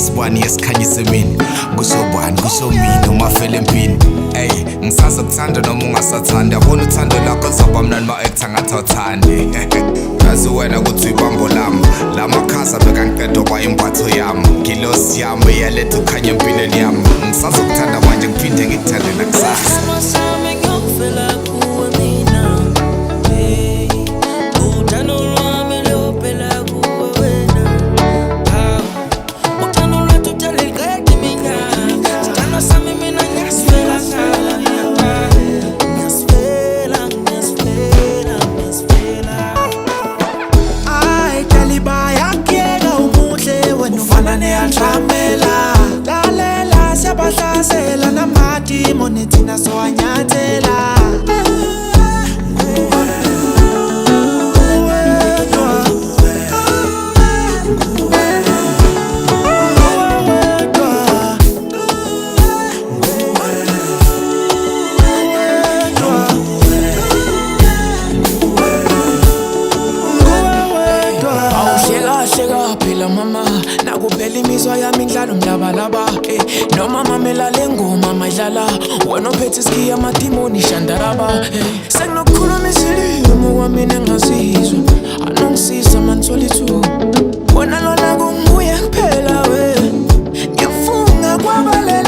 isibani esikhanyisa emini. Kusobani kusomini umafele empini. Ey ngisazokuthanda noma ungasathanda. Yabona uthando lakho lizoba mnandi ma-act angathi awuthandi. Yazi wena kuthi ibambo lami. La makhasa bekangiqeda kwa impatho yami. Ngilosi yami iyaletha ukhanya empilweni yami. Ngisazokuthanda manje ngiphinde ngikuthande nakusasa. Lalela siyabahlasela namadimo nithina sowanyathela. Phela mama nakuphela imizwa yami ngidlala umlabalaba noma mamela lengoma mayidlala wena ophethe iskiya amadimoni shandaraba senginokukhuluma izilimi kwamina engazizwa anongisiza manthola ithuba wena lona kunguye kuphela we ngifunga kwabale